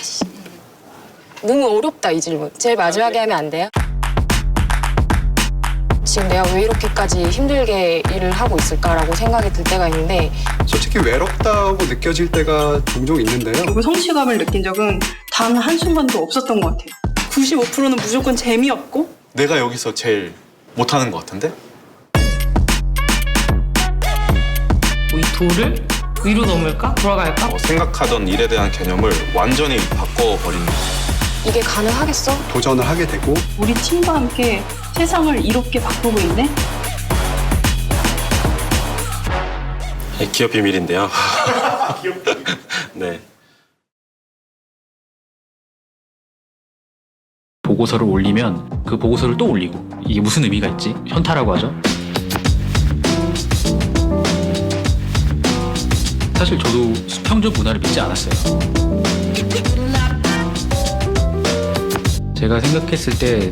씨. 너무 어렵다, 이 질문. 제일 마지막에 하면 안 돼요? 지금 내가 왜 이렇게까지 힘들게 일을 하고 있을까라고 생각이 들 때가 있는데 솔직히 외롭다고 느껴질 때가 종종 있는데요. 그리고 성취감을 느낀 적은 단 한순간도 없었던 것 같아요. 95%는 무조건 재미없고 내가 여기서 제일 못하는 것 같은데? 이 돌을 위로 넘을까? 돌아갈까? 생각하던 일에 대한 개념을 완전히 바꿔버리는 거예요. 이게 가능하겠어? 도전을 하게 되고 우리 팀과 함께 세상을 이롭게 바꾸고 있네? 기업 비밀인데요. 네. 보고서를 올리면 그 보고서를 또 올리고 이게 무슨 의미가 있지? 현타라고 하죠. 사실 저도 수평적 문화를 믿지 않았어요. 제가 생각했을 때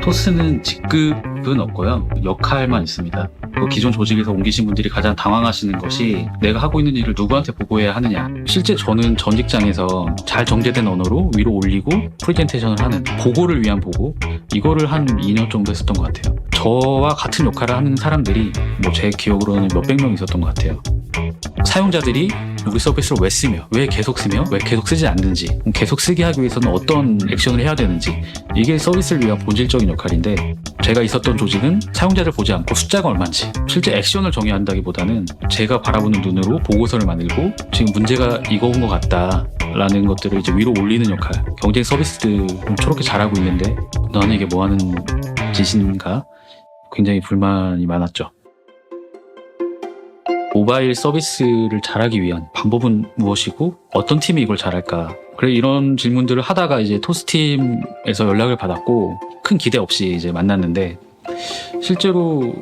토스는 직급은 없고요. 역할만 있습니다. 기존 조직에서 옮기신 분들이 가장 당황하시는 것이 내가 하고 있는 일을 누구한테 보고해야 하느냐. 실제 저는 전 직장에서 잘 정제된 언어로 위로 올리고 프레젠테이션을 하는 보고를 위한 보고, 이거를 한 2년 정도 했었던 것 같아요. 저와 같은 역할을 하는 사람들이 제 기억으로는 몇백 명 있었던 것 같아요. 사용자들이 우리 서비스를 왜 쓰며, 왜 계속 쓰며, 왜 계속 쓰지 않는지, 계속 쓰게 하기 위해서는 어떤 액션을 해야 되는지, 이게 서비스를 위한 본질적인 역할인데, 제가 있었던 조직은 사용자를 보지 않고 숫자가 얼마인지 실제 액션을 정해야 한다기보다는 제가 바라보는 눈으로 보고서를 만들고 지금 문제가 이거인 것 같다라는 것들을 이제 위로 올리는 역할. 경쟁 서비스들은 저렇게 잘하고 있는데 나는 이게 뭐 하는 짓인가? 굉장히 불만이 많았죠. 모바일 서비스를 잘하기 위한 방법은 무엇이고 어떤 팀이 이걸 잘할까? 그래 이런 질문들을 하다가 이제 토스팀에서 연락을 받았고 큰 기대 없이 이제 만났는데, 실제로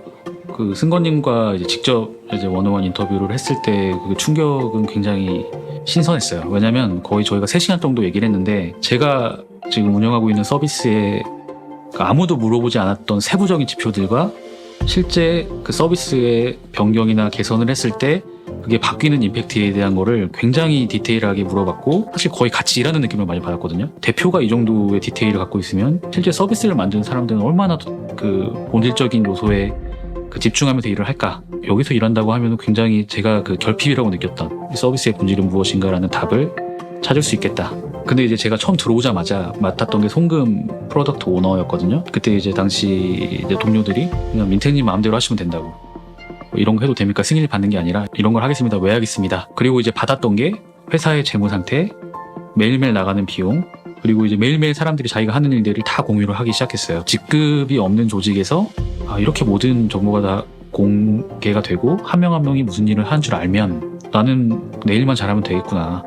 그 승건님과 이제 직접 이제 원어원 인터뷰를 했을 때 그 충격은 굉장히 신선했어요. 왜냐면 거의 저희가 3시간 정도 얘기를 했는데 제가 지금 운영하고 있는 서비스에 아무도 물어보지 않았던 세부적인 지표들과 실제 그 서비스의 변경이나 개선을 했을 때 그게 바뀌는 임팩트에 대한 거를 굉장히 디테일하게 물어봤고, 사실 거의 같이 일하는 느낌을 많이 받았거든요. 대표가 이 정도의 디테일을 갖고 있으면 실제 서비스를 만드는 사람들은 얼마나 그 본질적인 요소에 그 집중하면서 일을 할까. 여기서 일한다고 하면 굉장히 제가 그 결핍이라고 느꼈던 이 서비스의 본질은 무엇인가라는 답을 찾을 수 있겠다. 근데 이제 제가 처음 들어오자마자 맡았던 게 송금 프로덕트 오너였거든요. 그때 이제 당시 이제 동료들이 그냥 민태님 마음대로 하시면 된다고, 이런 거 해도 됩니까? 승인을 받는 게 아니라 이런 걸 하겠습니다. 왜 하겠습니다. 그리고 이제 받았던 게 회사의 재무 상태, 매일매일 나가는 비용, 그리고 이제 매일매일 사람들이 자기가 하는 일들을 다 공유를 하기 시작했어요. 직급이 없는 조직에서 이렇게 모든 정보가 다 공개가 되고 한 명 한 명이 무슨 일을 하는 줄 알면 나는 내 일만 잘하면 되겠구나.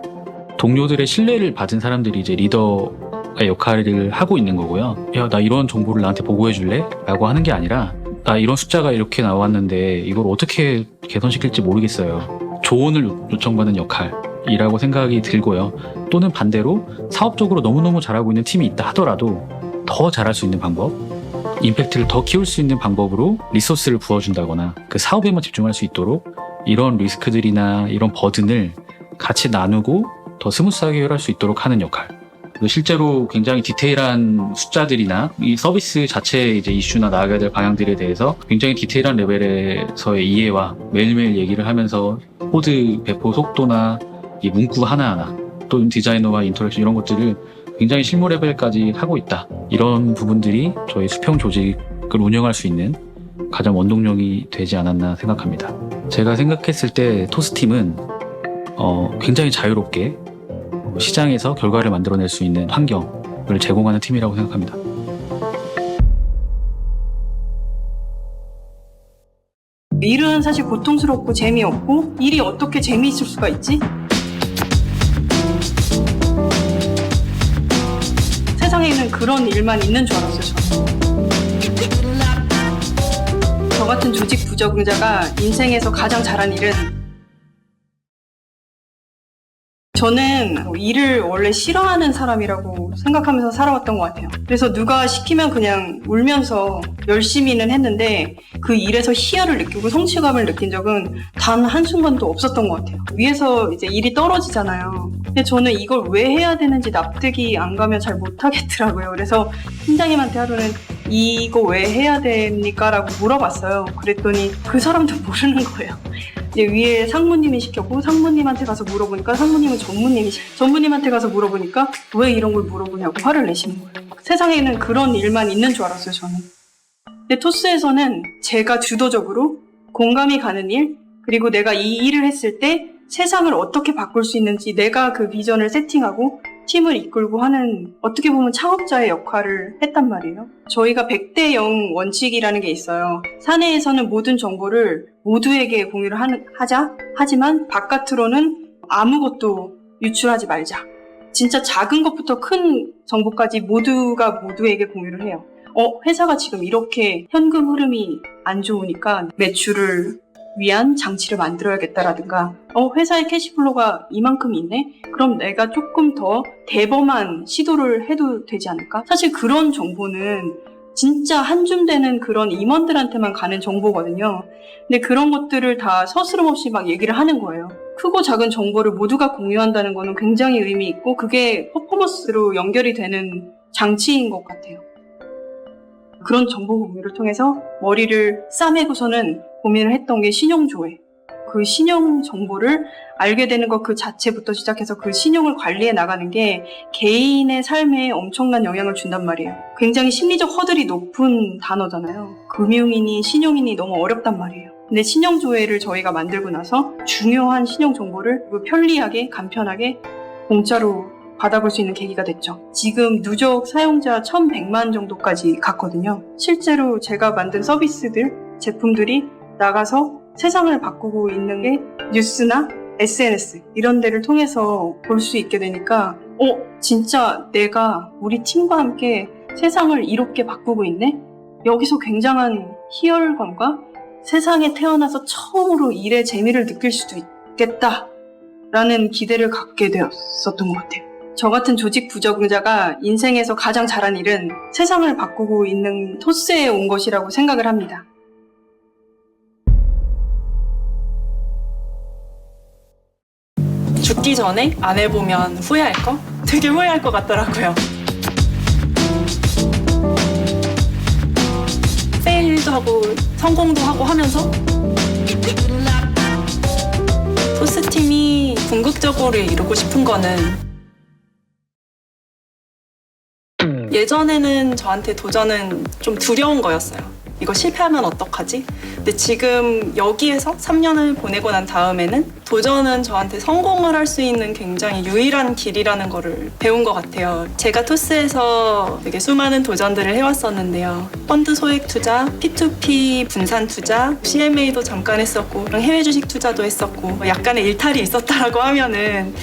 동료들의 신뢰를 받은 사람들이 이제 리더의 역할을 하고 있는 거고요. 야, 나 이런 정보를 나한테 보고해 줄래? 라고 하는 게 아니라 나 이런 숫자가 이렇게 나왔는데 이걸 어떻게 개선시킬지 모르겠어요. 조언을 요청받는 역할이라고 생각이 들고요. 또는 반대로 사업적으로 너무너무 잘하고 있는 팀이 있다 하더라도 더 잘할 수 있는 방법, 임팩트를 더 키울 수 있는 방법으로 리소스를 부어준다거나 그 사업에만 집중할 수 있도록 이런 리스크들이나 이런 버든을 같이 나누고 더 스무스하게 해결할 수 있도록 하는 역할. 실제로 굉장히 디테일한 숫자들이나 이 서비스 자체의 이제 이슈나 나아가야 될 방향들에 대해서 굉장히 디테일한 레벨에서의 이해와 매일매일 얘기를 하면서 코드 배포 속도나 이 문구 하나하나 또는 디자이너와 인터랙션 이런 것들을 굉장히 실무 레벨까지 하고 있다. 이런 부분들이 저희 수평 조직을 운영할 수 있는 가장 원동력이 되지 않았나 생각합니다. 제가 생각했을 때 토스팀은 굉장히 자유롭게 시장에서 결과를 만들어낼 수 있는 환경을 제공하는 팀이라고 생각합니다. 일은 사실 고통스럽고 재미없고 일이 어떻게 재미있을 수가 있지? 세상에는 그런 일만 있는 줄 알았어요, 저는. 저 같은 조직 부적응자가 인생에서 가장 잘한 일은 저는 일을 원래 싫어하는 사람이라고 생각하면서 살아왔던 것 같아요. 그래서 누가 시키면 그냥 울면서 열심히는 했는데 그 일에서 희열을 느끼고 성취감을 느낀 적은 단 한순간도 없었던 것 같아요. 위에서 이제 일이 떨어지잖아요. 근데 저는 이걸 왜 해야 되는지 납득이 안 가면 잘 못하겠더라고요. 그래서 팀장님한테 하루는 이거 왜 해야 됩니까? 라고 물어봤어요. 그랬더니 그 사람도 모르는 거예요. 이제 위에 상무님이 시켰고 상무님한테 가서 물어보니까 상무님은 전무님한테 가서 물어보니까 왜 이런 걸 물어보냐고 화를 내시는 거예요. 세상에는 그런 일만 있는 줄 알았어요, 저는. 근데 토스에서는 제가 주도적으로 공감이 가는 일, 그리고 내가 이 일을 했을 때 세상을 어떻게 바꿀 수 있는지 내가 그 비전을 세팅하고 팀을 이끌고 하는 어떻게 보면 창업자의 역할을 했단 말이에요. 저희가 100대 0 원칙이라는 게 있어요. 사내에서는 모든 정보를 모두에게 공유를 하자. 하지만 바깥으로는 아무것도 유출하지 말자. 진짜 작은 것부터 큰 정보까지 모두가 모두에게 공유를 해요. 회사가 지금 이렇게 현금 흐름이 안 좋으니까 매출을 위한 장치를 만들어야겠다라든가 회사의 캐시플로우가 이만큼 있네? 그럼 내가 조금 더 대범한 시도를 해도 되지 않을까? 사실 그런 정보는 진짜 한 줌 되는 그런 임원들한테만 가는 정보거든요. 근데 그런 것들을 다 서스럼 없이 막 얘기를 하는 거예요. 크고 작은 정보를 모두가 공유한다는 거는 굉장히 의미 있고 그게 퍼포먼스로 연결이 되는 장치인 것 같아요. 그런 정보 공유를 통해서 머리를 싸매고서는 고민을 했던 게 신용조회. 그 신용 정보를 알게 되는 것 그 자체부터 시작해서 그 신용을 관리해 나가는 게 개인의 삶에 엄청난 영향을 준단 말이에요. 굉장히 심리적 허들이 높은 단어잖아요. 금융이니 신용이니 너무 어렵단 말이에요. 근데 신용조회를 저희가 만들고 나서 중요한 신용 정보를 편리하게 간편하게 공짜로 받아볼 수 있는 계기가 됐죠. 지금 누적 사용자 1100만 정도까지 갔거든요. 실제로 제가 만든 서비스들, 제품들이 나가서 세상을 바꾸고 있는 게 뉴스나 SNS 이런 데를 통해서 볼 수 있게 되니까 진짜 내가 우리 팀과 함께 세상을 이롭게 바꾸고 있네? 여기서 굉장한 희열감과 세상에 태어나서 처음으로 일의 재미를 느낄 수도 있겠다라는 기대를 갖게 되었었던 것 같아요. 저 같은 조직 부적응자가 인생에서 가장 잘한 일은 세상을 바꾸고 있는 토스에 온 것이라고 생각을 합니다. 죽기 전에 안 해보면 후회할 거? 되게 후회할 것 같더라고요. 페일도 하고 성공도 하고 하면서 토스팀이 궁극적으로 이루고 싶은 거는 예전에는 저한테 도전은 좀 두려운 거였어요. 이거 실패하면 어떡하지? 근데 지금 여기에서 3년을 보내고 난 다음에는 도전은 저한테 성공을 할 수 있는 굉장히 유일한 길이라는 거를 배운 것 같아요. 제가 토스에서 되게 수많은 도전들을 해왔었는데요. 펀드 소액 투자, P2P 분산 투자, CMA도 잠깐 했었고 해외 주식 투자도 했었고 약간의 일탈이 있었다라고 하면은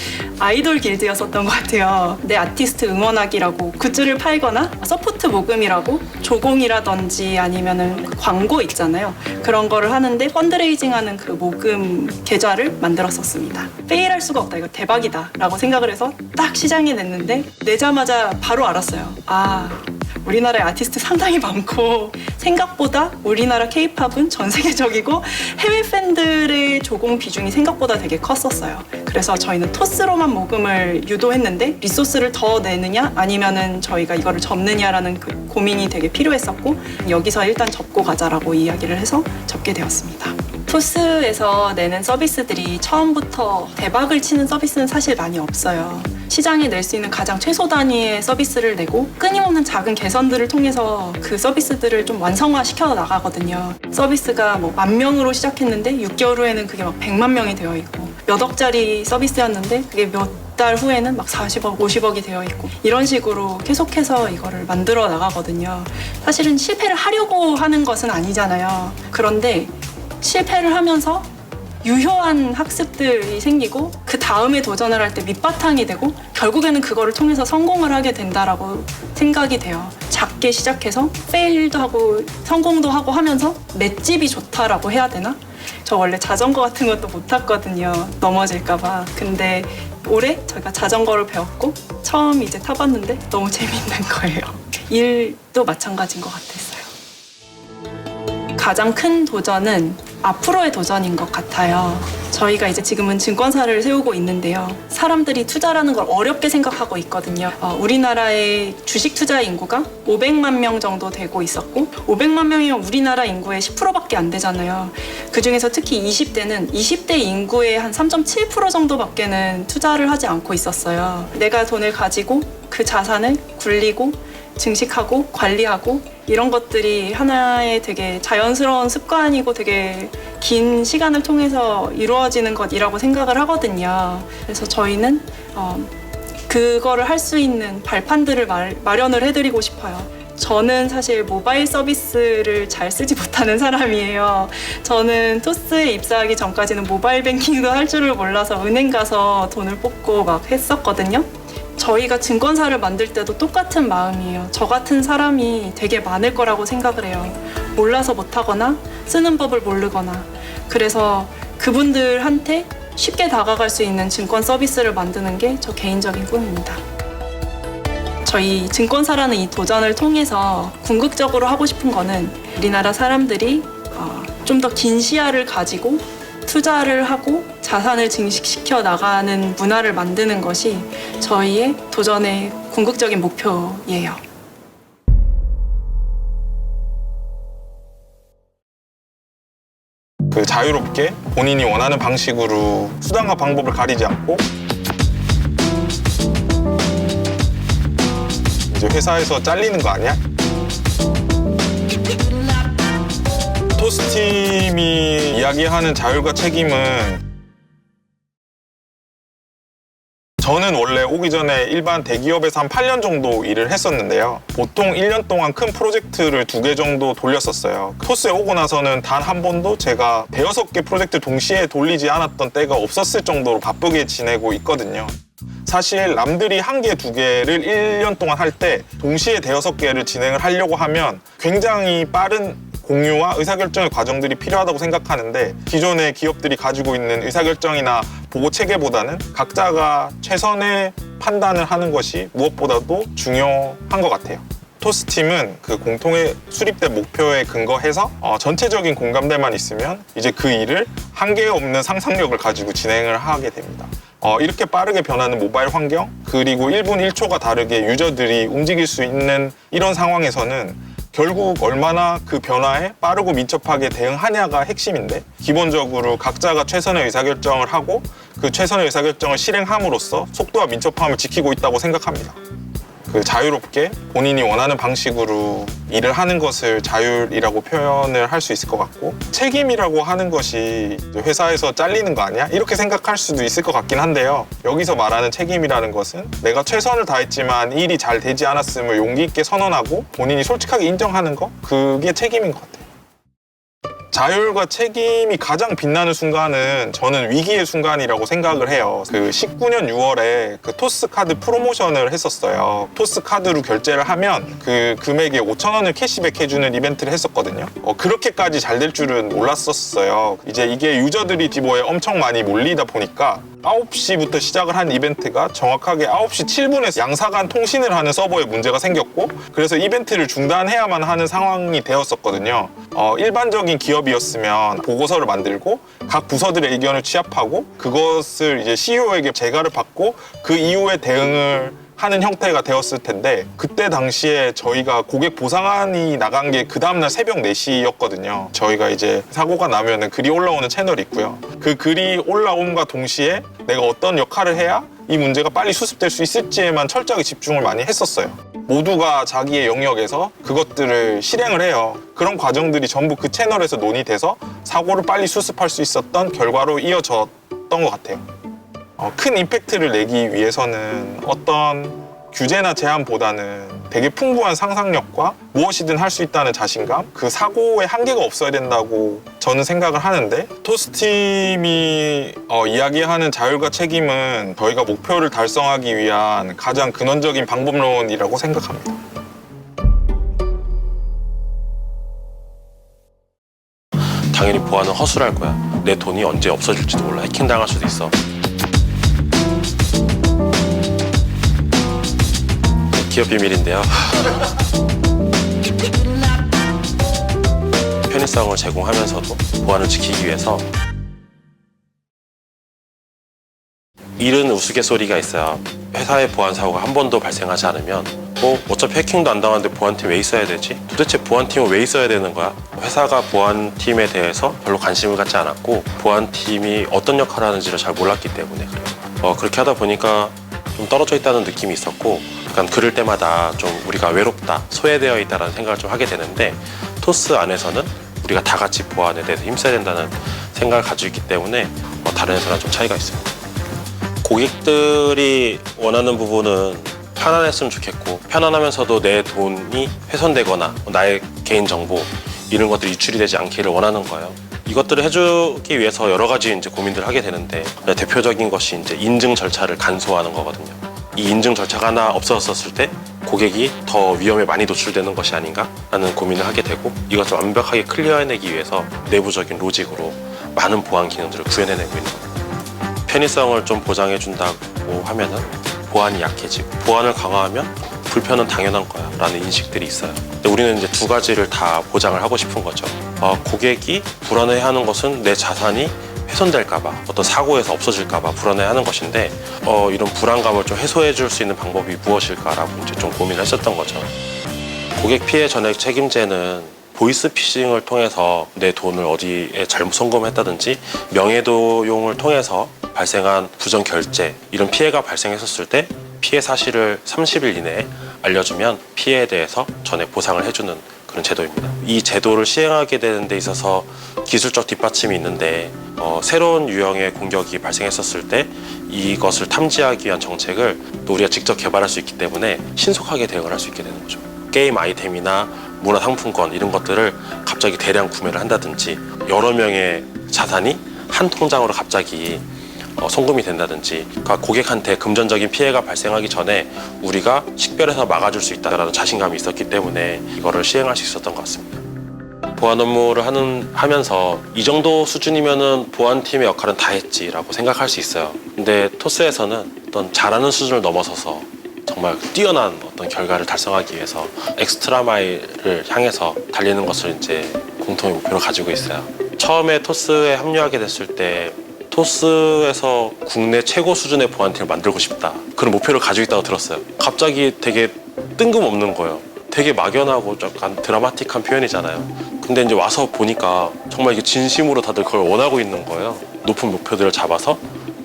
아이돌 길드였었던 것 같아요. 내 아티스트 응원하기라고 굿즈를 팔거나 서포트 모금이라고 조공이라든지 아니면은 광고 있잖아요. 그런 거를 하는데 펀드레이징하는 그 모금 계좌를 만들었었습니다. 페일할 수가 없다. 이거 대박이다 라고 생각을 해서 딱 시장에 냈는데 내자마자 바로 알았어요. 우리나라에 아티스트 상당히 많고 생각보다 우리나라 K-팝은 전 세계적이고 해외 팬들의 조공 비중이 생각보다 되게 컸었어요. 그래서 저희는 토스로만 모금을 유도했는데 리소스를 더 내느냐 아니면은 저희가 이거를 접느냐라는 그 고민이 되게 필요했었고 여기서 일단 접고 가자라고 이야기를 해서 접게 되었습니다. 토스에서 내는 서비스들이 처음부터 대박을 치는 서비스는 사실 많이 없어요. 시장에 낼 수 있는 가장 최소 단위의 서비스를 내고 끊임없는 작은 개선들을 통해서 그 서비스들을 좀 완성화시켜 나가거든요. 서비스가 10,000명으로 시작했는데 6개월 후에는 그게 100만 명이 되어 있고 몇 억짜리 서비스였는데 그게 몇 달 후에는 40억, 50억이 되어 있고 이런 식으로 계속해서 이거를 만들어 나가거든요. 사실은 실패를 하려고 하는 것은 아니잖아요. 그런데 실패를 하면서 유효한 학습들이 생기고 그 다음에 도전을 할 때 밑바탕이 되고 결국에는 그거를 통해서 성공을 하게 된다라고 생각이 돼요. 작게 시작해서 페일도 하고 성공도 하고 하면서 맷집이 좋다라고 해야 되나? 저 원래 자전거 같은 것도 못 탔거든요. 넘어질까봐. 근데 올해 저희가 자전거를 배웠고 처음 이제 타봤는데 너무 재밌는 거예요. 일도 마찬가지인 것 같았어요. 가장 큰 도전은 앞으로의 도전인 것 같아요. 저희가 이제 지금은 증권사를 세우고 있는데요. 사람들이 투자라는 걸 어렵게 생각하고 있거든요. 우리나라의 주식 투자 인구가 500만 명 정도 되고 있었고 500만 명이면 우리나라 인구의 10%밖에 안 되잖아요. 그중에서 특히 20대는 20대 인구의 한 3.7% 정도밖에는 투자를 하지 않고 있었어요. 내가 돈을 가지고 그 자산을 굴리고 증식하고 관리하고 이런 것들이 하나의 되게 자연스러운 습관이고 되게 긴 시간을 통해서 이루어지는 것이라고 생각을 하거든요. 그래서 저희는 그거를 할 수 있는 발판들을 마련을 해드리고 싶어요. 저는 사실 모바일 서비스를 잘 쓰지 못하는 사람이에요. 저는 토스에 입사하기 전까지는 모바일 뱅킹도 할 줄을 몰라서 은행 가서 돈을 뽑고 막 했었거든요. 저희가 증권사를 만들 때도 똑같은 마음이에요. 저 같은 사람이 되게 많을 거라고 생각을 해요. 몰라서 못하거나 쓰는 법을 모르거나. 그래서 그분들한테 쉽게 다가갈 수 있는 증권 서비스를 만드는 게 저 개인적인 꿈입니다. 저희 증권사라는 이 도전을 통해서 궁극적으로 하고 싶은 거는 우리나라 사람들이 좀 더 긴 시야를 가지고 투자를 하고 자산을 증식시켜 나가는 문화를 만드는 것이 저희의 도전의 궁극적인 목표예요. 그 자유롭게 본인이 원하는 방식으로 수단과 방법을 가리지 않고 이제 회사에서 잘리는 거 아니야? 토스팀이 이야기하는 자율과 책임은 저는 원래 오기 전에 일반 대기업에서 한 8년 정도 일을 했었는데요. 보통 1년 동안 큰 프로젝트를 2개 정도 돌렸었어요. 토스에 오고 나서는 단 한 번도 제가 5-6개 프로젝트 동시에 돌리지 않았던 때가 없었을 정도로 바쁘게 지내고 있거든요. 사실 남들이 1개, 2개를 1년 동안 할 때 동시에 5-6개를 진행을 하려고 하면 굉장히 빠른 공유와 의사결정의 과정들이 필요하다고 생각하는데 기존의 기업들이 가지고 있는 의사결정이나 보고 체계보다는 각자가 최선의 판단을 하는 것이 무엇보다도 중요한 것 같아요. 토스팀은 그 공통의 수립된 목표에 근거해서 전체적인 공감대만 있으면 이제 그 일을 한계 없는 상상력을 가지고 진행을 하게 됩니다. 이렇게 빠르게 변하는 모바일 환경 그리고 1분 1초가 다르게 유저들이 움직일 수 있는 이런 상황에서는 결국 얼마나 그 변화에 빠르고 민첩하게 대응하냐가 핵심인데 기본적으로 각자가 최선의 의사결정을 하고 그 최선의 의사결정을 실행함으로써 속도와 민첩함을 지키고 있다고 생각합니다. 그 자유롭게 본인이 원하는 방식으로 일을 하는 것을 자율이라고 표현을 할 수 있을 것 같고 책임이라고 하는 것이 회사에서 잘리는 거 아니야? 이렇게 생각할 수도 있을 것 같긴 한데요. 여기서 말하는 책임이라는 것은 내가 최선을 다했지만 일이 잘 되지 않았음을 용기 있게 선언하고 본인이 솔직하게 인정하는 거 그게 책임인 것 같아요. 자율과 책임이 가장 빛나는 순간은 저는 위기의 순간이라고 생각을 해요. 그 19년 6월에 그 토스 카드 프로모션을 했었어요. 토스 카드로 결제를 하면 그 금액에 5,000원을 캐시백 해주는 이벤트를 했었거든요. 그렇게까지 잘 될 줄은 몰랐었어요. 이제 이게 유저들이 디보에 엄청 많이 몰리다 보니까 9시부터 시작을 한 이벤트가 정확하게 9시 7분에 양사간 통신을 하는 서버에 문제가 생겼고 그래서 이벤트를 중단해야만 하는 상황이 되었었거든요. 일반적인 기업이었으면 보고서를 만들고 각 부서들의 의견을 취합하고 그것을 이제 CEO에게 재가를 받고 그 이후에 대응을 하는 형태가 되었을 텐데 그때 당시에 저희가 고객 보상안이 나간 게 그 다음날 새벽 4시였거든요. 저희가 이제 사고가 나면은 글이 올라오는 채널이 있고요. 그 글이 올라옴과 동시에 내가 어떤 역할을 해야 이 문제가 빨리 수습될 수 있을지에만 철저하게 집중을 많이 했었어요. 모두가 자기의 영역에서 그것들을 실행을 해요. 그런 과정들이 전부 그 채널에서 논의돼서 사고를 빨리 수습할 수 있었던 결과로 이어졌던 것 같아요. 큰 임팩트를 내기 위해서는 어떤 규제나 제한보다는 되게 풍부한 상상력과 무엇이든 할 수 있다는 자신감, 그 사고의 한계가 없어야 된다고 저는 생각을 하는데 토스팀이 이야기하는 자율과 책임은 저희가 목표를 달성하기 위한 가장 근원적인 방법론이라고 생각합니다. 당연히 보안은 허술할 거야. 내 돈이 언제 없어질지도 몰라. 해킹당할 수도 있어. 기업 비밀인데요. 편의성을 제공하면서도 보안을 지키기 위해서 이른 우스갯소리가 있어요. 회사의 보안 사고가 한 번도 발생하지 않으면 어차피 해킹도 안 당하는데 보안팀 왜 있어야 되지? 도대체 보안팀은 왜 있어야 되는 거야? 회사가 보안팀에 대해서 별로 관심을 갖지 않았고 보안팀이 어떤 역할을 하는지를 잘 몰랐기 때문에 그래요. 그렇게 하다 보니까 좀 떨어져 있다는 느낌이 있었고 약간 그럴 때마다 좀 우리가 외롭다, 소외되어 있다는 생각을 좀 하게 되는데 토스 안에서는 우리가 다 같이 보안에 대해서 힘써야 된다는 생각을 가지고 있기 때문에 다른 회사랑 좀 차이가 있습니다. 고객들이 원하는 부분은 편안했으면 좋겠고 편안하면서도 내 돈이 훼손되거나 나의 개인정보 이런 것들이 유출이 되지 않기를 원하는 거예요. 이것들을 해주기 위해서 여러 가지 이제 고민들을 하게 되는데 대표적인 것이 이제 인증 절차를 간소화하는 거거든요. 이 인증 절차가 하나 없어졌을 때 고객이 더 위험에 많이 노출되는 것이 아닌가라는 고민을 하게 되고 이것을 완벽하게 클리어해내기 위해서 내부적인 로직으로 많은 보안 기능들을 구현해내고 있는 거예요. 편의성을 좀 보장해준다고 하면은 보안이 약해지고 보안을 강화하면 불편은 당연한 거야 라는 인식들이 있어요. 근데 우리는 이제 두 가지를 다 보장을 하고 싶은 거죠. 고객이 불안해하는 것은 내 자산이 훼손될까봐 어떤 사고에서 없어질까봐 불안해하는 것인데 이런 불안감을 좀 해소해 줄 수 있는 방법이 무엇일까라고 이제 좀 고민을 했었던 거죠. 고객 피해 전액 책임제는 보이스 피싱을 통해서 내 돈을 어디에 잘못 송금했다든지 명예도용을 통해서 발생한 부정 결제 이런 피해가 발생했었을 때 피해 사실을 30일 이내에 알려주면 피해에 대해서 전액 보상을 해주는 그런 제도입니다. 이 제도를 시행하게 되는 데 있어서 기술적 뒷받침이 있는데 새로운 유형의 공격이 발생했었을 때 이것을 탐지하기 위한 정책을 또 우리가 직접 개발할 수 있기 때문에 신속하게 대응을 할 수 있게 되는 거죠. 게임 아이템이나 문화상품권 이런 것들을 갑자기 대량 구매를 한다든지 여러 명의 자산이 한 통장으로 갑자기 송금이 된다든지 그러니까 고객한테 금전적인 피해가 발생하기 전에 우리가 식별해서 막아줄 수 있다는 자신감이 있었기 때문에 이거를 시행할 수 있었던 것 같습니다. 보안 업무를 하면서 이 정도 수준이면은 보안팀의 역할은 다 했지라고 생각할 수 있어요. 근데 토스에서는 어떤 잘하는 수준을 넘어서서 정말 뛰어난 어떤 결과를 달성하기 위해서 엑스트라 마일을 향해서 달리는 것을 이제 공통의 목표로 가지고 있어요. 처음에 토스에 합류하게 됐을 때 토스에서 국내 최고 수준의 보안팀을 만들고 싶다 그런 목표를 가지고 있다고 들었어요. 갑자기 되게 뜬금없는 거예요. 되게 막연하고 약간 드라마틱한 표현이잖아요. 근데 이제 와서 보니까 정말 이게 진심으로 다들 그걸 원하고 있는 거예요. 높은 목표들을 잡아서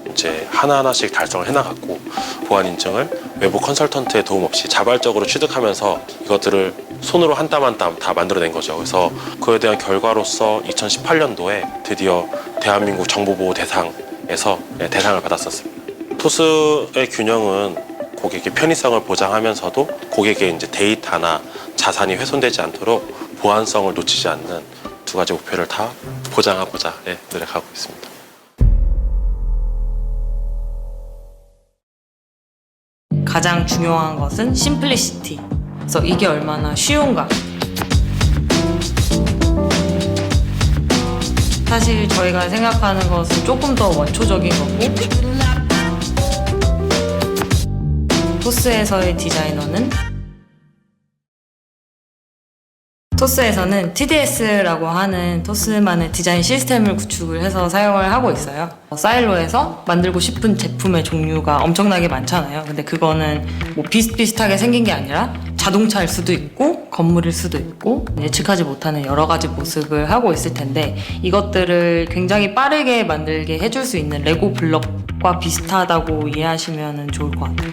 이제 하나하나씩 달성을 해나갔고 보안 인증을 외부 컨설턴트의 도움 없이 자발적으로 취득하면서 이것들을 손으로 한 땀 한 땀 다 만들어낸 거죠. 그래서 그에 대한 결과로서 2018년도에 드디어 대한민국 정보보호 대상에서 대상을 받았었습니다. 토스의 균형은 고객의 편의성을 보장하면서도 고객의 이제 데이터나 자산이 훼손되지 않도록 보안성을 놓치지 않는 두 가지 목표를 다 보장하고자 노력하고 있습니다. 가장 중요한 것은 심플리시티. 그래서 이게 얼마나 쉬운가. 사실 저희가 생각하는 것은 조금 더 원초적인 거고 토스에서의 토스에서는 TDS라고 하는 토스만의 디자인 시스템을 구축을 해서 사용을 하고 있어요. 사일로에서 만들고 싶은 제품의 종류가 엄청나게 많잖아요. 근데 그거는 뭐 비슷비슷하게 생긴 게 아니라 자동차일 수도 있고 건물일 수도 있고 예측하지 못하는 여러 가지 모습을 하고 있을 텐데 이것들을 굉장히 빠르게 만들게 해줄 수 있는 레고 블럭과 비슷하다고 이해하시면 좋을 것 같아요.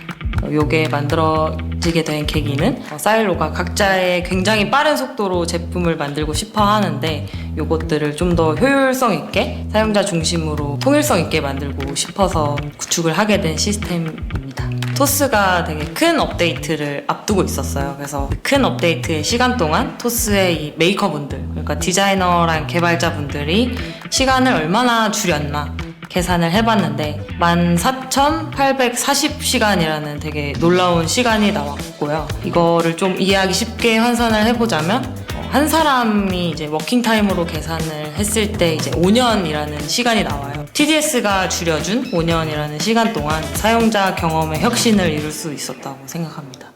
요게 만들어지게 된 계기는 사일로가 각자의 굉장히 빠른 속도로 제품을 만들고 싶어 하는데 요것들을 좀 더 효율성 있게 사용자 중심으로 통일성 있게 만들고 싶어서 구축을 하게 된 시스템입니다. 토스가 되게 큰 업데이트를 앞두고 있었어요. 그래서 큰 업데이트의 시간 동안 토스의 이 메이커분들, 그러니까 디자이너랑 개발자분들이 시간을 얼마나 줄였나 계산을 해봤는데 14,840시간이라는 되게 놀라운 시간이 나왔고요. 이거를 좀 이해하기 쉽게 환산을 해보자면 한 사람이 이제 워킹 타임으로 계산을 했을 때 이제 5년이라는 시간이 나와요. TDS가 줄여준 5년이라는 시간 동안 사용자 경험의 혁신을 이룰 수 있었다고 생각합니다.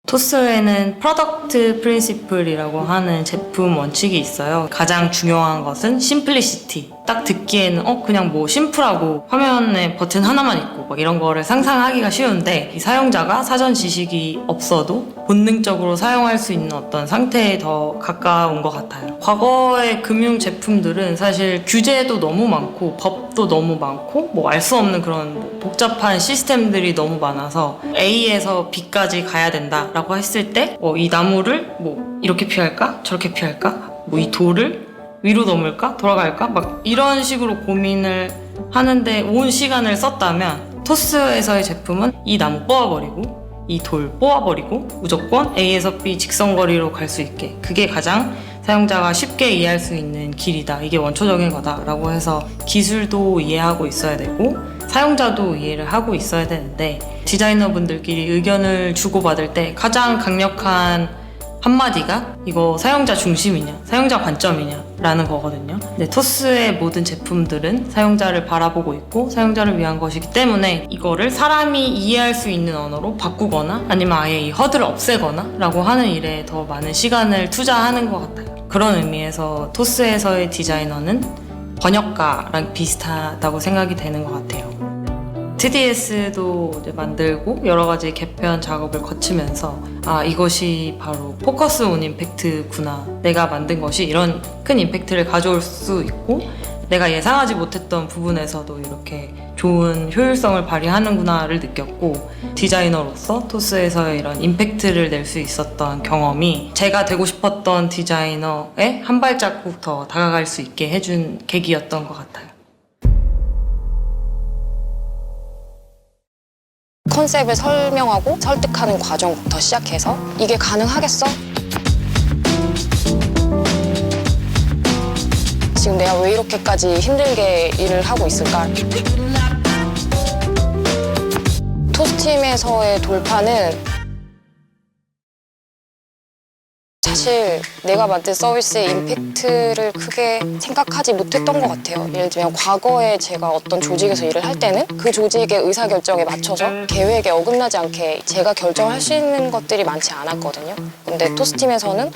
토스에는 프로덕트 프린시플이라고 하는 제품 원칙이 있어요. 가장 중요한 것은 심플리시티. 딱 듣기에는 그냥 뭐 심플하고 화면에 버튼 하나만 있고 막 이런 거를 상상하기가 쉬운데 이 사용자가 사전 지식이 없어도 본능적으로 사용할 수 있는 어떤 상태에 더 가까운 것 같아요. 과거의 금융 제품들은 사실 규제도 너무 많고 법도 너무 많고 뭐 알 수 없는 그런 뭐 복잡한 시스템들이 너무 많아서 A에서 B까지 가야 된다라고 했을 때 이 나무를 뭐 이렇게 피할까? 저렇게 피할까? 뭐 이 돌을 위로 넘을까? 돌아갈까? 막 이런 식으로 고민을 하는데 온 시간을 썼다면 토스에서의 제품은 이 나무 뽑아버리고 이 돌 뽑아버리고 무조건 A에서 B 직선거리로 갈 수 있게, 그게 가장 사용자가 쉽게 이해할 수 있는 길이다, 이게 원초적인 거다라고 해서 기술도 이해하고 있어야 되고 사용자도 이해를 하고 있어야 되는데 디자이너분들끼리 의견을 주고받을 때 가장 강력한 한마디가 이거 사용자 중심이냐 사용자 관점이냐 라는 거거든요. 근데 토스의 모든 제품들은 사용자를 바라보고 있고 사용자를 위한 것이기 때문에 이거를 사람이 이해할 수 있는 언어로 바꾸거나 아니면 아예 이 허들을 없애거나 라고 하는 일에 더 많은 시간을 투자하는 것 같아요. 그런 의미에서 토스에서의 디자이너는 번역가랑 비슷하다고 생각이 되는 것 같아요. TDS도 이제 만들고 여러 가지 개편 작업을 거치면서 이것이 바로 포커스 온 임팩트구나, 내가 만든 것이 이런 큰 임팩트를 가져올 수 있고 내가 예상하지 못했던 부분에서도 이렇게 좋은 효율성을 발휘하는구나를 느꼈고, 디자이너로서 토스에서의 이런 임팩트를 낼 수 있었던 경험이 제가 되고 싶었던 디자이너에 한 발자국 더 다가갈 수 있게 해준 계기였던 것 같아요. 컨셉을 설명하고 설득하는 과정부터 시작해서 이게 가능하겠어? 지금 내가 왜 이렇게까지 힘들게 일을 하고 있을까? 토스팀에서의 돌파는 사실 내가 만든 서비스의 임팩트를 크게 생각하지 못했던 것 같아요. 예를 들면 과거에 제가 어떤 조직에서 일을 할 때는 그 조직의 의사결정에 맞춰서 계획에 어긋나지 않게 제가 결정할 수 있는 것들이 많지 않았거든요. 근데 토스팀에서는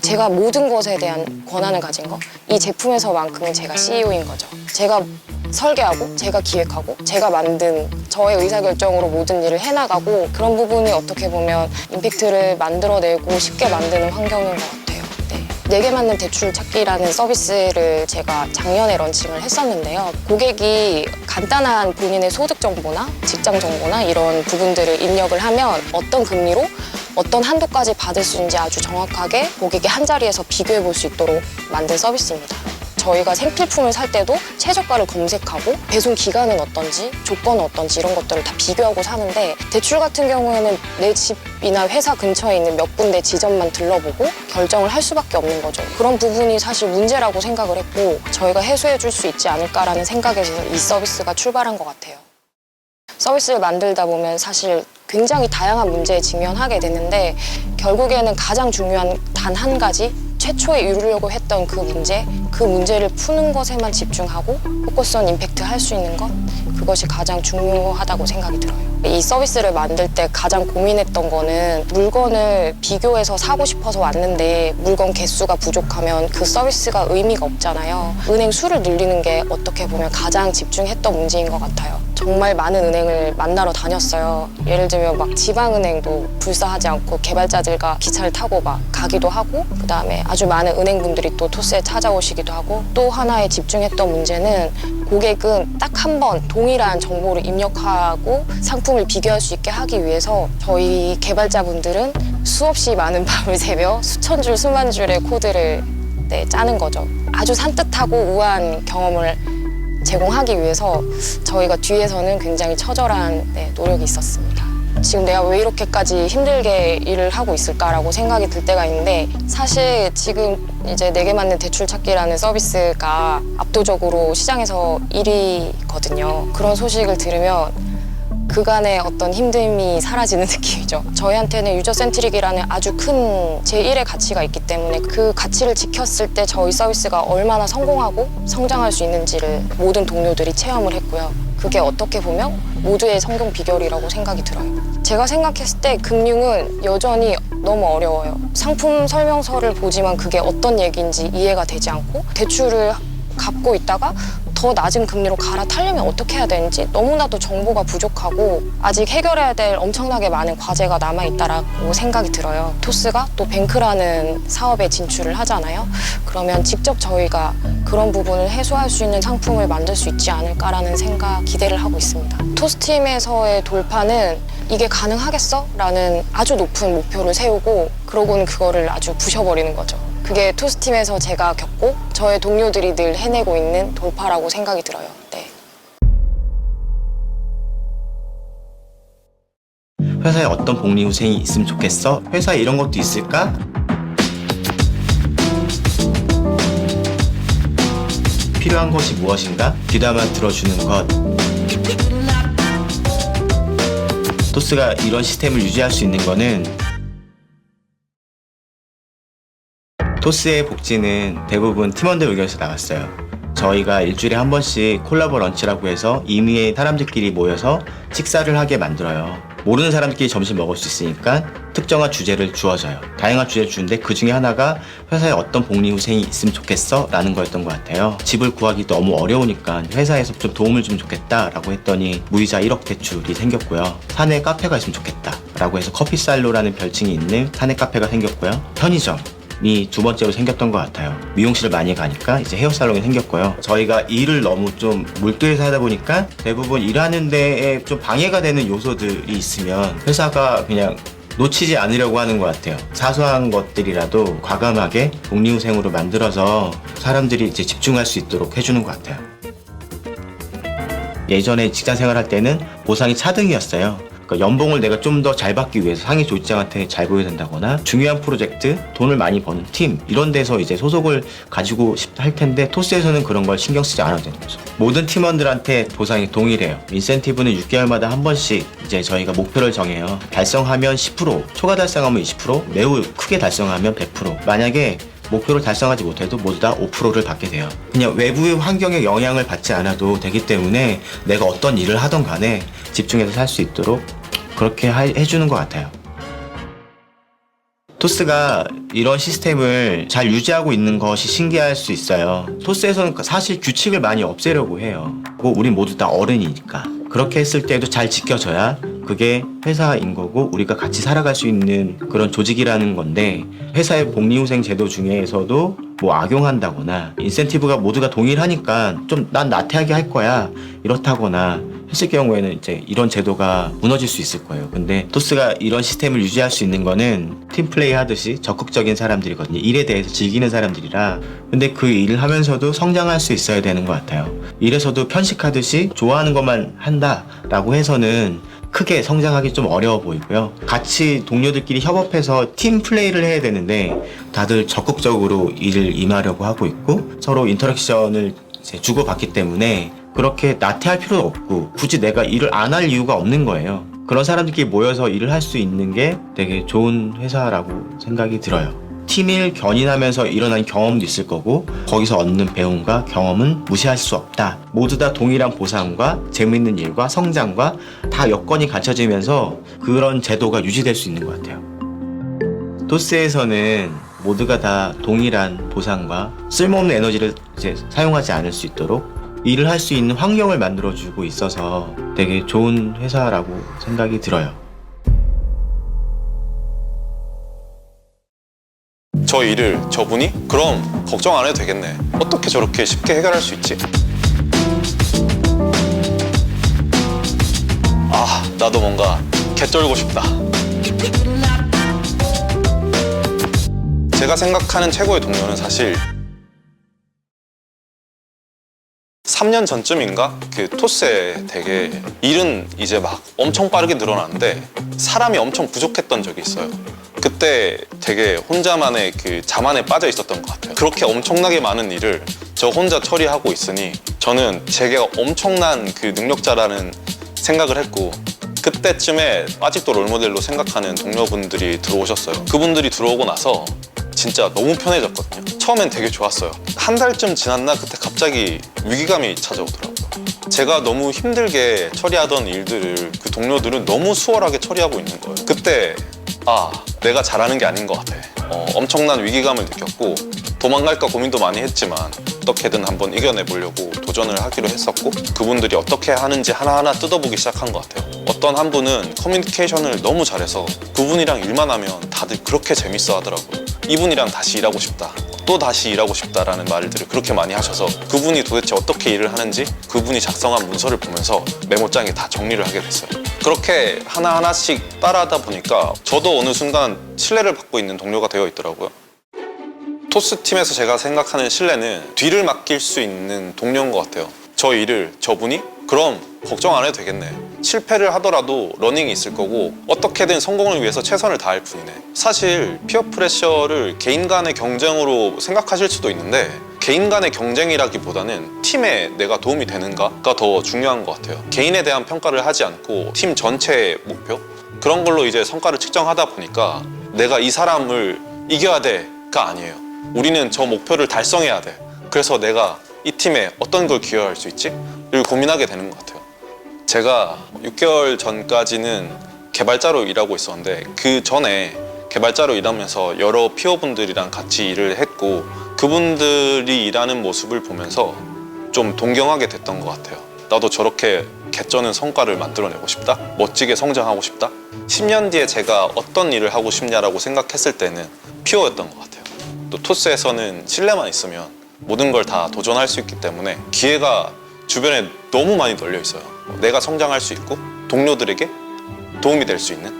제가 모든 것에 대한 권한을 가진 거, 이 제품에서만큼은 제가 CEO인 거죠. 제가 설계하고 제가 기획하고 제가 만든 저의 의사결정으로 모든 일을 해나가고, 그런 부분이 어떻게 보면 임팩트를 만들어내고 쉽게 만드는 환경인 것 같아요. 네. 4개 맞는 대출 찾기라는 서비스를 제가 작년에 런칭을 했었는데요. 고객이 간단한 본인의 소득 정보나 직장 정보나 이런 부분들을 입력을 하면 어떤 금리로 어떤 한도까지 받을 수 있는지 아주 정확하게 고객이 한 자리에서 비교해 볼 수 있도록 만든 서비스입니다. 저희가 생필품을 살 때도 최저가를 검색하고 배송 기간은 어떤지, 조건은 어떤지 이런 것들을 다 비교하고 사는데, 대출 같은 경우에는 내 집이나 회사 근처에 있는 몇 군데 지점만 들러보고 결정을 할 수밖에 없는 거죠. 그런 부분이 사실 문제라고 생각을 했고 저희가 해소해 줄 수 있지 않을까라는 생각에서 이 서비스가 출발한 것 같아요. 서비스를 만들다 보면 사실 굉장히 다양한 문제에 직면하게 되는데 결국에는 가장 중요한 단 한 가지, 최초에 이루려고 했던 그 문제를 푸는 것에만 집중하고 포커스 온 임팩트 할 수 있는 것, 그것이 가장 중요하다고 생각이 들어요. 이 서비스를 만들 때 가장 고민했던 거는 물건을 비교해서 사고 싶어서 왔는데 물건 개수가 부족하면 그 서비스가 의미가 없잖아요. 은행 수를 늘리는 게 어떻게 보면 가장 집중했던 문제인 것 같아요. 정말 많은 은행을 만나러 다녔어요. 예를 들면 막 지방은행도 불사하지 않고 개발자들과 기차를 타고 막 가기도 하고, 그다음에 아주 많은 은행분들이 또 토스에 찾아오시기도 하고, 또 하나의 집중했던 문제는 고객은 딱 한 번 동일한 정보를 입력하고 상품을 비교할 수 있게 하기 위해서 저희 개발자분들은 수없이 많은 밤을 새며 수천 줄 수만 줄의 코드를 짜는 거죠. 아주 산뜻하고 우아한 경험을 제공하기 위해서 저희가 뒤에서는 굉장히 처절한 노력이 있었습니다. 지금 내가 왜 이렇게까지 힘들게 일을 하고 있을까라고 생각이 들 때가 있는데, 사실 지금 이제 4개 맞는 대출 찾기라는 서비스가 압도적으로 시장에서 1위거든요. 그런 소식을 들으면 그간의 어떤 힘듦이 사라지는 느낌이죠. 저희한테는 유저 센트릭이라는 아주 큰 제1의 가치가 있기 때문에 그 가치를 지켰을 때 저희 서비스가 얼마나 성공하고 성장할 수 있는지를 모든 동료들이 체험을 했고요. 그게 어떻게 보면 모두의 성공 비결이라고 생각이 들어요. 제가 생각했을 때 금융은 여전히 너무 어려워요. 상품 설명서를 보지만 그게 어떤 얘기인지 이해가 되지 않고 대출을 갚고 있다가 더 낮은 금리로 갈아타려면 어떻게 해야 되는지 너무나도 정보가 부족하고 아직 해결해야 될 엄청나게 많은 과제가 남아있다라고 생각이 들어요. 토스가 또 뱅크라는 사업에 진출을 하잖아요. 그러면 직접 저희가 그런 부분을 해소할 수 있는 상품을 만들 수 있지 않을까라는 기대를 하고 있습니다. 토스팀에서의 돌파는 이게 가능하겠어? 라는 아주 높은 목표를 세우고 그러고는 그거를 아주 부셔버리는 거죠. 그게 토스팀에서 제가 겪고 저의 동료들이 늘 해내고 있는 돌파라고 생각이 들어요. 네. 회사에 어떤 복리후생이 있으면 좋겠어? 회사에 이런 것도 있을까? 필요한 것이 무엇인가? 귀담아 들어주는 것. 토스가 이런 시스템을 유지할 수 있는 거는 토스의 복지는 대부분 팀원들 의견에서 나왔어요. 저희가 일주일에 한 번씩 콜라보 런치라고 해서 임의의 사람들끼리 모여서 식사를 하게 만들어요. 모르는 사람들끼리 점심 먹을 수 있으니까 특정한 주제를 주어져요. 다양한 주제를 주는데 그 중에 하나가 회사에 어떤 복리후생이 있으면 좋겠어? 라는 거였던 것 같아요. 집을 구하기 너무 어려우니까 회사에서 좀 도움을 주면 좋겠다 라고 했더니 무이자 1억 대출이 생겼고요. 사내 카페가 있으면 좋겠다 라고 해서 커피살로라는 별칭이 있는 사내 카페가 생겼고요. 편의점이 두 번째로 생겼던 것 같아요. 미용실을 많이 가니까 이제 헤어살롱이 생겼고요. 저희가 일을 너무 좀 몰두해서 하다 보니까 대부분 일하는 데에 좀 방해가 되는 요소들이 있으면 회사가 그냥 놓치지 않으려고 하는 것 같아요. 사소한 것들이라도 과감하게 복리후생으로 만들어서 사람들이 이제 집중할 수 있도록 해주는 것 같아요. 예전에 직장 생활할 때는 보상이 차등이었어요. 그러니까 연봉을 내가 좀 더 잘 받기 위해서 상위 조직장한테 잘 보여야 된다거나 중요한 프로젝트, 돈을 많이 버는 팀 이런 데서 이제 소속을 가지고 싶다 할 텐데 토스에서는 그런 걸 신경 쓰지 않아도 되는 거죠. 모든 팀원들한테 보상이 동일해요. 인센티브는 6개월마다 한 번씩 이제 저희가 목표를 정해요. 달성하면 10%, 초과 달성하면 20%, 매우 크게 달성하면 100%. 만약에 목표를 달성하지 못해도 모두 다 5%를 받게 돼요. 그냥 외부의 환경에 영향을 받지 않아도 되기 때문에 내가 어떤 일을 하던 간에 집중해서 살 수 있도록 그렇게 해주는 것 같아요. 토스가 이런 시스템을 잘 유지하고 있는 것이 신기할 수 있어요. 토스에서는 사실 규칙을 많이 없애려고 해요. 우린 모두 다 어른이니까. 그렇게 했을 때도 잘 지켜져야 그게 회사인 거고 우리가 같이 살아갈 수 있는 그런 조직이라는 건데 회사의 복리후생 제도 중에서도 뭐 악용한다거나 인센티브가 모두가 동일하니까 좀 난 나태하게 할 거야 이렇다거나 했을 경우에는 이제 이런 제도가 무너질 수 있을 거예요. 근데 토스가 이런 시스템을 유지할 수 있는 거는 팀플레이 하듯이 적극적인 사람들이거든요. 일에 대해서 즐기는 사람들이라. 근데 그 일을 하면서도 성장할 수 있어야 되는 것 같아요. 일에서도 편식하듯이 좋아하는 것만 한다라고 해서는 크게 성장하기 좀 어려워 보이고요. 같이 동료들끼리 협업해서 팀 플레이를 해야 되는데 다들 적극적으로 일을 임하려고 하고 있고 서로 인터랙션을 이제 주고받기 때문에 그렇게 나태할 필요도 없고 굳이 내가 일을 안 할 이유가 없는 거예요. 그런 사람들끼리 모여서 일을 할 수 있는 게 되게 좋은 회사라고 생각이 들어요. 팀을 견인하면서 일어난 경험도 있을 거고 거기서 얻는 배움과 경험은 무시할 수 없다. 모두 다 동일한 보상과 재미있는 일과 성장과 다 여건이 갖춰지면서 그런 제도가 유지될 수 있는 것 같아요. 토스에서는 모두가 다 동일한 보상과 쓸모없는 에너지를 이제 사용하지 않을 수 있도록 일을 할 수 있는 환경을 만들어주고 있어서 되게 좋은 회사라고 생각이 들어요. 저 일을 저분이? 그럼 걱정 안 해도 되겠네. 어떻게 저렇게 쉽게 해결할 수 있지? 아, 나도 뭔가 개쩔고 싶다. 제가 생각하는 최고의 동료는 사실 3년 전쯤인가? 그 토스에 되게 일은 이제 막 엄청 빠르게 늘어났는데 사람이 엄청 부족했던 적이 있어요. 그때 되게 혼자만의 그 자만에 빠져 있었던 것 같아요. 그렇게 엄청나게 많은 일을 저 혼자 처리하고 있으니 저는 제가 엄청난 그 능력자라는 생각을 했고 그때쯤에 아직도 롤모델로 생각하는 동료분들이 들어오셨어요. 그분들이 들어오고 나서 진짜 너무 편해졌거든요. 처음엔 되게 좋았어요. 한 달쯤 지났나 그때 갑자기 위기감이 찾아오더라고요. 제가 너무 힘들게 처리하던 일들을 그 동료들은 너무 수월하게 처리하고 있는 거예요. 그때 내가 잘하는 게 아닌 것 같아. 엄청난 위기감을 느꼈고 도망갈까 고민도 많이 했지만 어떻게든 한번 이겨내보려고 도전을 하기로 했었고 그분들이 어떻게 하는지 하나하나 뜯어보기 시작한 것 같아요. 어떤 한 분은 커뮤니케이션을 너무 잘해서 그분이랑 일만 하면 다들 그렇게 재밌어 하더라고요. 이분이랑 다시 일하고 싶다, 또 다시 일하고 싶다라는 말들을 그렇게 많이 하셔서 그분이 도대체 어떻게 일을 하는지 그분이 작성한 문서를 보면서 메모장에 다 정리를 하게 됐어요. 그렇게 하나하나씩 따라하다 보니까 저도 어느 순간 신뢰를 받고 있는 동료가 되어 있더라고요. 토스팀에서 제가 생각하는 신뢰는 뒤를 맡길 수 있는 동료인 것 같아요. 저 일을 저분이? 그럼 걱정 안 해도 되겠네. 실패를 하더라도 러닝이 있을 거고 어떻게든 성공을 위해서 최선을 다할 뿐이네. 사실 피어 프레셔를 개인 간의 경쟁으로 생각하실 수도 있는데 개인 간의 경쟁이라기보다는 팀에 내가 도움이 되는가가 더 중요한 것 같아요. 개인에 대한 평가를 하지 않고 팀 전체의 목표? 그런 걸로 이제 성과를 측정하다 보니까 내가 이 사람을 이겨야 돼가 아니에요. 우리는 저 목표를 달성해야 돼. 그래서 내가 이 팀에 어떤 걸 기여할 수 있지? 를 고민하게 되는 것 같아요. 제가 6개월 전까지는 개발자로 일하고 있었는데 그 전에 개발자로 일하면서 여러 피어분들이랑 같이 일을 했고 그분들이 일하는 모습을 보면서 좀 동경하게 됐던 것 같아요. 나도 저렇게 개쩌는 성과를 만들어내고 싶다? 멋지게 성장하고 싶다? 10년 뒤에 제가 어떤 일을 하고 싶냐라고 생각했을 때는 피어였던 것 같아요. 또 토스에서는 신뢰만 있으면 모든 걸 다 도전할 수 있기 때문에 기회가 주변에 너무 많이 널려 있어요. 내가 성장할 수 있고 동료들에게 도움이 될 수 있는.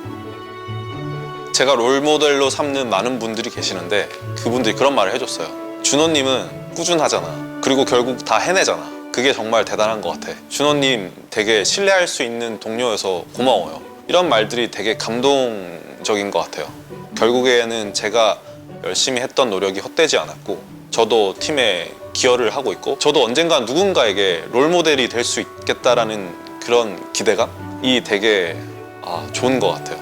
제가 롤모델로 삼는 많은 분들이 계시는데 그분들이 그런 말을 해줬어요. 준호님은 꾸준하잖아. 그리고 결국 다 해내잖아. 그게 정말 대단한 것 같아. 준호님 되게 신뢰할 수 있는 동료여서 고마워요. 이런 말들이 되게 감동적인 것 같아요. 결국에는 제가 열심히 했던 노력이 헛되지 않았고 저도 팀에 기여를 하고 있고 저도 언젠가 누군가에게 롤모델이 될 수 있겠다라는 그런 기대감이 되게 좋은 것 같아요.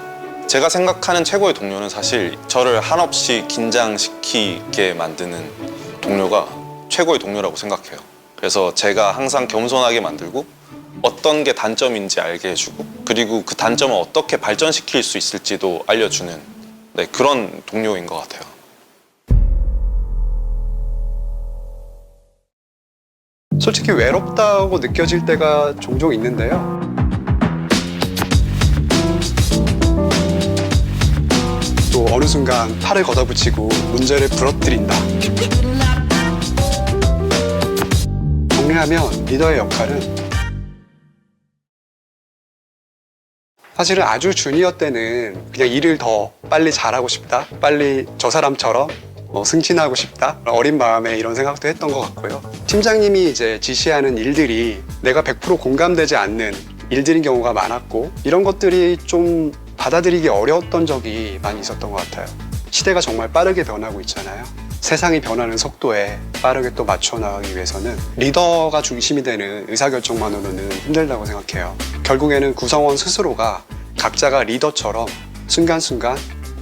제가 생각하는 최고의 동료는 사실 저를 한없이 긴장시키게 만드는 동료가 최고의 동료라고 생각해요. 그래서 제가 항상 겸손하게 만들고 어떤 게 단점인지 알게 해주고 그리고 그 단점을 어떻게 발전시킬 수 있을지도 알려주는 그런 동료인 것 같아요. 솔직히 외롭다고 느껴질 때가 종종 있는데요. 또 어느 순간 팔을 걷어붙이고 문제를 부러뜨린다. 정리하면 리더의 역할은 사실은 아주 주니어 때는 그냥 일을 더 빨리 잘하고 싶다, 빨리 저 사람처럼 승진하고 싶다, 어린 마음에 이런 생각도 했던 것 같고요. 팀장님이 이제 지시하는 일들이 내가 100% 공감되지 않는 일들인 경우가 많았고 이런 것들이 좀 받아들이기 어려웠던 적이 많이 있었던 것 같아요. 시대가 정말 빠르게 변하고 있잖아요. 세상이 변하는 속도에 빠르게 또 맞춰 나가기 위해서는 리더가 중심이 되는 의사결정만으로는 힘들다고 생각해요. 결국에는 구성원 스스로가 각자가 리더처럼 순간순간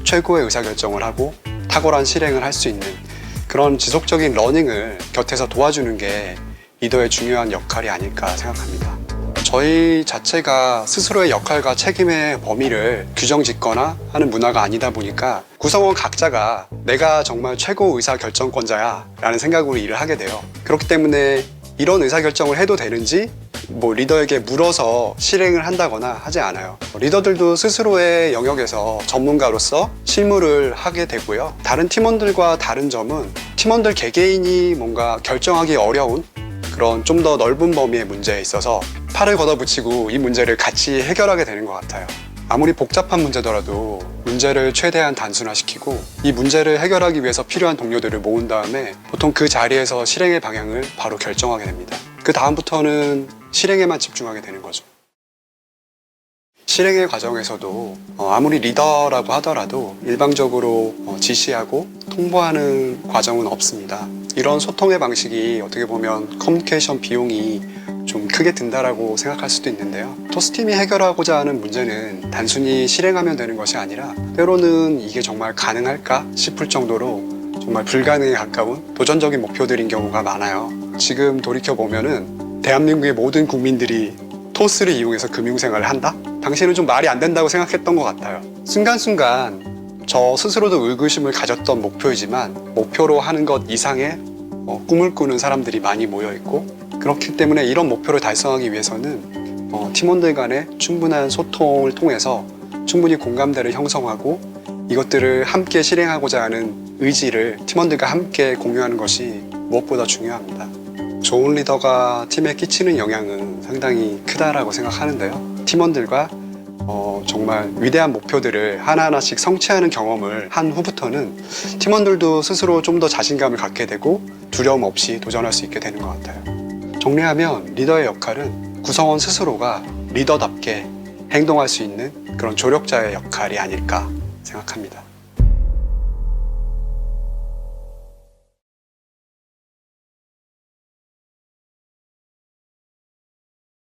최고의 의사결정을 하고 탁월한 실행을 할 수 있는 그런 지속적인 러닝을 곁에서 도와주는 게 리더의 중요한 역할이 아닐까 생각합니다. 저희 자체가 스스로의 역할과 책임의 범위를 규정 짓거나 하는 문화가 아니다 보니까 구성원 각자가 내가 정말 최고 의사결정권자야 라는 생각으로 일을 하게 돼요. 그렇기 때문에 이런 의사결정을 해도 되는지 리더에게 물어서 실행을 한다거나 하지 않아요. 리더들도 스스로의 영역에서 전문가로서 실무를 하게 되고요. 다른 팀원들과 다른 점은 팀원들 개개인이 뭔가 결정하기 어려운 그런 좀 더 넓은 범위의 문제에 있어서 팔을 걷어붙이고 이 문제를 같이 해결하게 되는 것 같아요. 아무리 복잡한 문제더라도 문제를 최대한 단순화시키고 이 문제를 해결하기 위해서 필요한 동료들을 모은 다음에 보통 그 자리에서 실행의 방향을 바로 결정하게 됩니다. 그 다음부터는 실행에만 집중하게 되는 거죠. 실행의 과정에서도 아무리 리더라고 하더라도 일방적으로 지시하고 통보하는 과정은 없습니다. 이런 소통의 방식이 어떻게 보면 커뮤니케이션 비용이 좀 크게 든다라고 생각할 수도 있는데요. 토스팀이 해결하고자 하는 문제는 단순히 실행하면 되는 것이 아니라 때로는 이게 정말 가능할까 싶을 정도로 정말 불가능에 가까운 도전적인 목표들인 경우가 많아요. 지금 돌이켜보면은 대한민국의 모든 국민들이 토스를 이용해서 금융생활을 한다? 당시에는 좀 말이 안 된다고 생각했던 것 같아요. 순간순간 저 스스로도 의구심을 가졌던 목표이지만 목표로 하는 것 이상의 꿈을 꾸는 사람들이 많이 모여있고, 그렇기 때문에 이런 목표를 달성하기 위해서는 팀원들 간의 충분한 소통을 통해서 충분히 공감대를 형성하고 이것들을 함께 실행하고자 하는 의지를 팀원들과 함께 공유하는 것이 무엇보다 중요합니다. 좋은 리더가 팀에 끼치는 영향은 상당히 크다라고 생각하는데요. 팀원들과 정말 위대한 목표들을 하나하나씩 성취하는 경험을 한 후부터는 팀원들도 스스로 좀 더 자신감을 갖게 되고 두려움 없이 도전할 수 있게 되는 것 같아요. 정리하면 리더의 역할은 구성원 스스로가 리더답게 행동할 수 있는 그런 조력자의 역할이 아닐까 생각합니다.